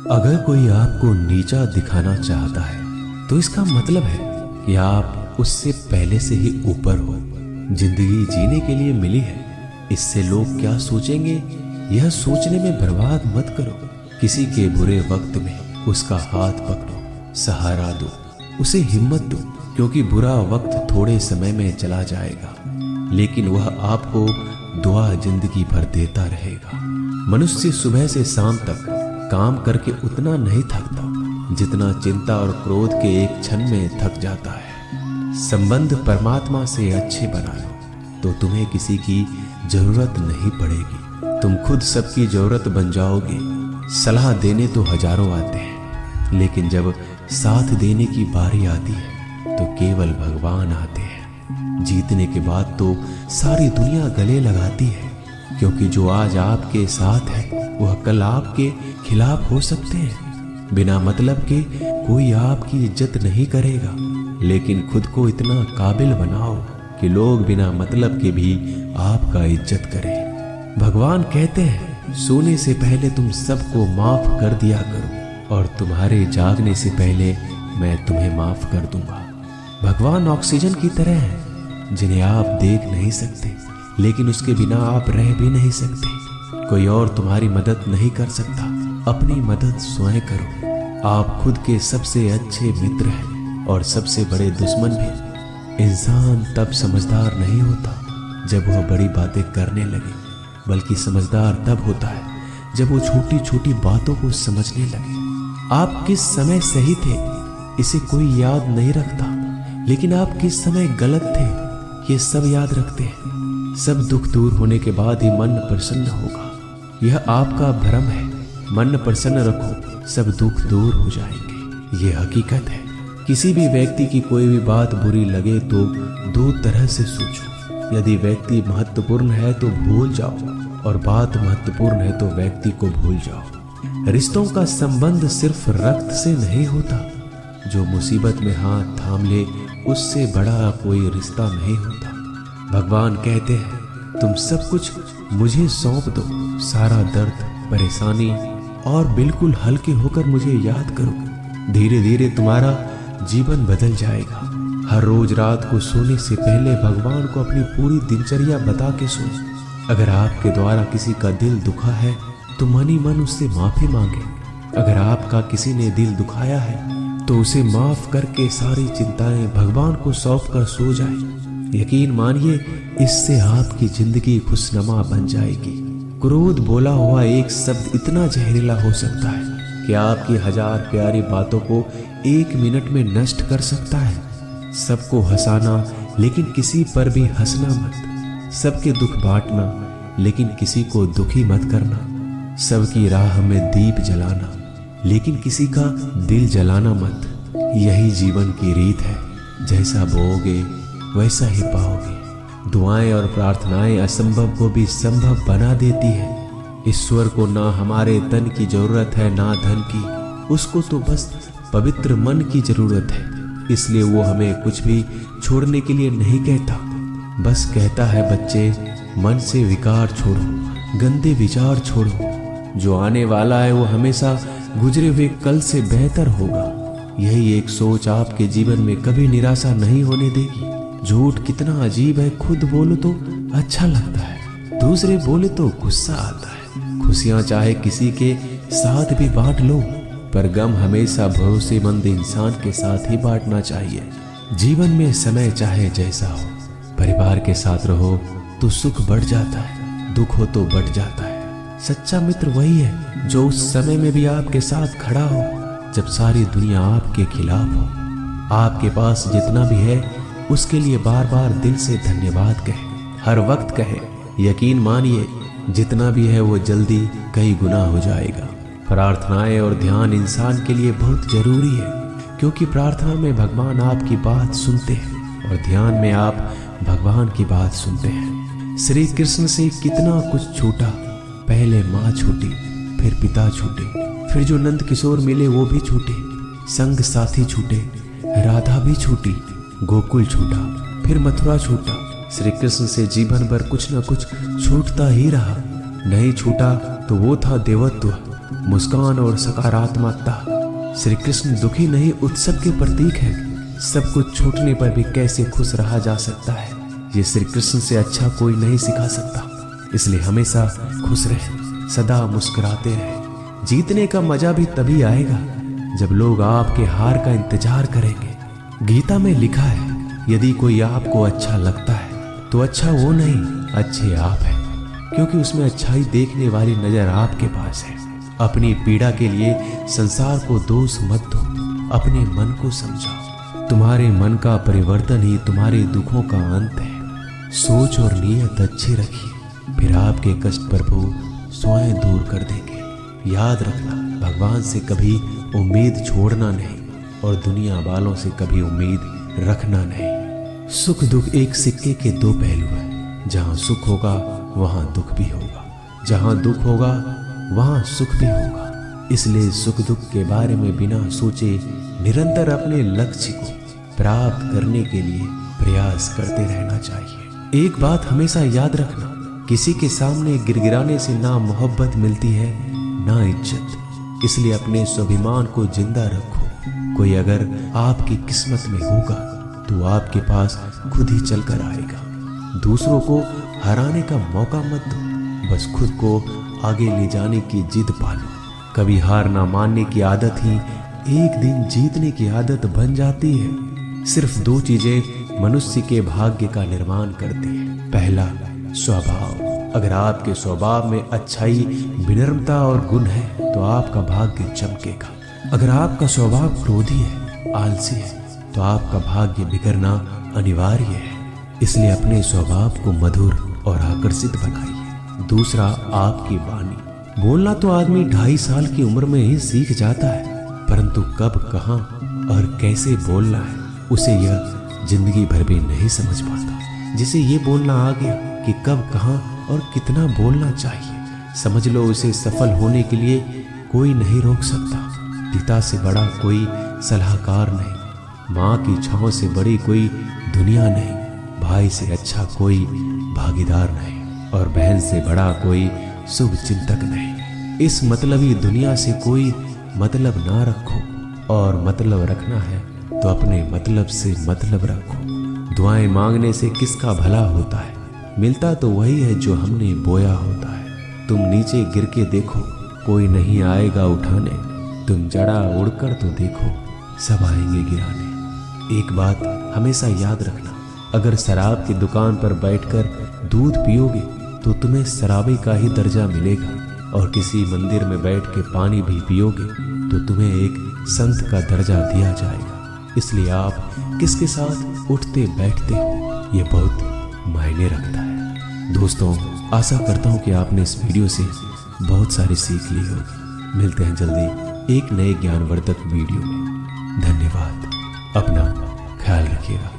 अगर कोई आपको नीचा दिखाना चाहता है तो इसका मतलब है कि आप उससे पहले से ही ऊपर हो। जिंदगी जीने के लिए मिली है, इससे लोग क्या सोचेंगे यह सोचने में बर्बाद मत करो। किसी के बुरे वक्त में उसका हाथ पकड़ो, सहारा दो, उसे हिम्मत दो, क्योंकि बुरा वक्त थोड़े समय में चला जाएगा लेकिन वह आपको दुआ जिंदगी भर देता रहेगा। मनुष्य सुबह से शाम तक काम करके उतना नहीं थकता जितना चिंता और क्रोध के एक क्षण में थक जाता है। संबंध परमात्मा से अच्छे बना लो तो तुम्हें किसी की जरूरत नहीं पड़ेगी। तुम खुद सबकी जरूरत बन जाओगे। सलाह देने तो हजारों आते हैं लेकिन जब साथ देने की बारी आती है तो केवल भगवान आते हैं। जीतने के बाद तो सारी दुनिया गले लगाती है, क्योंकि जो आज आपके साथ है वह कल आपके खिलाफ हो सकते हैं। बिना मतलब के कोई आपकी इज्जत नहीं करेगा, लेकिन खुद को इतना काबिल बनाओ कि लोग बिना मतलब के भी आपका इज्जत करें। भगवान कहते हैं सोने से पहले तुम सबको माफ कर दिया करो और तुम्हारे जागने से पहले मैं तुम्हें माफ कर दूंगा। भगवान ऑक्सीजन की तरह है जिन्हें आप देख नहीं सकते, लेकिन उसके बिना आप रह भी नहीं सकते। कोई और तुम्हारी मदद नहीं कर सकता, अपनी मदद स्वयं करो। आप खुद के सबसे अच्छे मित्र हैं और सबसे बड़े दुश्मन भी। इंसान तब समझदार नहीं होता जब वह बड़ी बातें करने लगे, बल्कि समझदार तब होता है जब वो छोटी छोटी बातों को समझने लगे। आप किस समय सही थे इसे कोई याद नहीं रखता, लेकिन आप किस समय गलत थे ये सब याद रखते हैं। सब दुख दूर होने के बाद ही मन प्रसन्न होगा। यह आपका भ्रम है। मन प्रसन्न रखो, सब दुख दूर हो जाएंगे। ये हकीकत है। किसी भी व्यक्ति की कोई भी बात बुरी लगे तो दो तरह से सोचो। यदि व्यक्ति महत्वपूर्ण है तो भूल जाओ और बात महत्वपूर्ण है तो व्यक्ति को भूल जाओ। रिश्तों का संबंध सिर्फ रक्त से नहीं होता। जो मुसीबत में हाथ थाम ले उससे बड़ा कोई रिश्ता नहीं होता। भगवान कहते हैं तुम सब कुछ मुझे सौंप दो, सारा दर्द परेशानी, और बिल्कुल हल्के होकर मुझे याद करो। धीरे धीरे तुम्हारा जीवन बदल जाएगा। हर रोज रात को सोने से पहले भगवान को अपनी पूरी दिनचर्या बता के सो। अगर आपके द्वारा किसी का दिल दुखा है तो मन ही मन उससे माफी मांगे। अगर आपका किसी ने दिल दुखाया है तो उसे माफ करके सारी चिंताएं भगवान को सौंप कर सो जाए। यकीन मानिए इससे आपकी जिंदगी खुशनुमा बन जाएगी। क्रोध बोला हुआ एक शब्द इतना जहरीला हो सकता है कि आपकी हजार प्यारी बातों को एक मिनट में नष्ट कर सकता है। सबको हंसाना लेकिन किसी पर भी हंसना मत। सबके दुख बांटना लेकिन किसी को दुखी मत करना। सबकी राह में दीप जलाना लेकिन किसी का दिल जलाना मत। यही जीवन की रीत है। जैसा बोओगे वैसा ही पाओगे। दुआएं और प्रार्थनाएं असंभव को भी संभव बना देती है। ईश्वर को ना हमारे तन की जरूरत है ना धन की, उसको तो बस पवित्र मन की जरूरत है। इसलिए वो हमें कुछ भी छोड़ने के लिए नहीं कहता, बस कहता है बच्चे मन से विकार छोड़ो, गंदे विचार छोड़ो। जो आने वाला है वो हमेशा गुजरे हुए कल से बेहतर होगा। यही एक सोच आपके जीवन में कभी निराशा नहीं होने देगी। झूठ कितना अजीब है, खुद बोलो तो अच्छा लगता है, दूसरे बोले तो गुस्सा आता है। खुशियां चाहे किसी के साथ भी बांट लो, पर गम हमेशा भरोसेमंद इंसान के साथ ही बांटना चाहिए। जीवन में समय चाहे जैसा हो, परिवार के साथ रहो तो सुख बढ़ जाता है, दुख हो तो बढ़ जाता है। सच्चा मित्र वही है जो उस समय में भी आपके साथ खड़ा हो जब सारी दुनिया आपके खिलाफ हो। आपके पास जितना भी है उसके लिए बार बार दिल से धन्यवाद कहे, हर वक्त कहे। यकीन मानिए जितना भी है वो जल्दी कई गुना हो जाएगा। प्रार्थनाएं और ध्यान इंसान के लिए बहुत जरूरी है, क्योंकि प्रार्थना में भगवान आपकी बात सुनते हैं और ध्यान में आप भगवान की बात सुनते हैं। श्री कृष्ण से कितना कुछ छूटा। पहले माँ छूटी, फिर पिता छूटे, फिर जो नंद किशोर मिले वो भी छूटे, संग साथी छूटे, राधा भी छूटी, गोकुल छूटा, फिर मथुरा छूटा। श्री कृष्ण से जीवन भर कुछ न कुछ छूटता ही रहा। नहीं छूटा तो वो था देवत्व, मुस्कान और सकारात्मकता। श्री कृष्ण दुखी नहीं, उत्सव के प्रतीक है। सब कुछ छूटने पर भी कैसे खुश रहा जा सकता है, ये श्री कृष्ण से अच्छा कोई नहीं सिखा सकता। इसलिए हमेशा खुश रहे, सदा मुस्कुराते रहे। जीतने का मजा भी तभी आएगा जब लोग आपके हार का इंतजार करेंगे। गीता में लिखा है, यदि कोई आपको अच्छा लगता है तो अच्छा वो नहीं, अच्छे आप हैं, क्योंकि उसमें अच्छाई देखने वाली नजर आपके पास है। अपनी पीड़ा के लिए संसार को दोष मत दो, अपने मन को समझाओ। तुम्हारे मन का परिवर्तन ही तुम्हारे दुखों का अंत है। सोच और नीयत अच्छी रखिए, फिर आपके कष्ट प्रभु स्वयं दूर कर देंगे। याद रखना, भगवान से कभी उम्मीद छोड़ना नहीं और दुनिया वालों से कभी उम्मीद रखना नहीं। सुख दुख एक सिक्के के दो पहलू हैं। जहां सुख होगा वहां दुख भी होगा, जहां दुख होगा वहां सुख भी होगा। इसलिए सुख दुख के बारे में बिना सोचे निरंतर अपने लक्ष्य को प्राप्त करने के लिए प्रयास करते रहना चाहिए। एक बात हमेशा याद रखना, किसी के सामने गिड़गिड़ाने से ना मोहब्बत मिलती है ना इज्जत। इसलिए अपने स्वाभिमान को जिंदा रखो। कोई अगर आपकी किस्मत में होगा तो आपके पास खुद ही चलकर आएगा। दूसरों को हराने का मौका मत दो, बस खुद को आगे ले जाने की जिद पालो। कभी हार ना मानने की आदत ही एक दिन जीतने की आदत बन जाती है। सिर्फ दो चीजें मनुष्य के भाग्य का निर्माण करती है। पहला, स्वभाव। अगर आपके स्वभाव में अच्छाई, विनम्रता और गुण है तो आपका भाग्य चमकेगा। अगर आपका स्वभाव क्रोधी है, आलसी है, तो आपका भाग्य बिगड़ना अनिवार्य है। इसलिए अपने स्वभाव को मधुर और आकर्षित बनाइए। दूसरा, आपकी वाणी। बोलना तो आदमी 2.5 साल की उम्र में ही सीख जाता है, परंतु कब, कहां और कैसे बोलना है उसे यह जिंदगी भर भी नहीं समझ पाता। जिसे ये बोलना आ गया कि कब, कहां और कितना बोलना चाहिए, समझ लो उसे सफल होने के लिए कोई नहीं रोक सकता। पिता से बड़ा कोई सलाहकार नहीं, माँ की छांव से बड़ी कोई दुनिया नहीं, भाई से अच्छा कोई भागीदार नहीं और बहन से बड़ा कोई शुभ चिंतक नहीं। इस मतलबी दुनिया से कोई मतलब ना रखो, और मतलब रखना है तो अपने मतलब से मतलब रखो। दुआएं मांगने से किसका भला होता है, मिलता तो वही है जो हमने बोया होता है। तुम नीचे गिर के देखो, कोई नहीं आएगा उठाने। तुम जड़ा उड़कर तो देखो, सब आएंगे गिराने। एक बात हमेशा याद रखना, अगर शराब की दुकान पर बैठकर दूध पियोगे तो तुम्हें शराबी का ही दर्जा मिलेगा, और किसी मंदिर में बैठ के पानी भी पियोगे तो तुम्हें एक संत का दर्जा दिया जाएगा। इसलिए आप किसके साथ उठते बैठते हो ये बहुत मायने रखता है। दोस्तों, आशा करता हूँ कि आपने इस वीडियो से बहुत सारी सीख ली होगी। मिलते हैं जल्दी एक नए ज्ञानवर्धक वीडियो में। धन्यवाद। अपना ख्याल रखिएगा।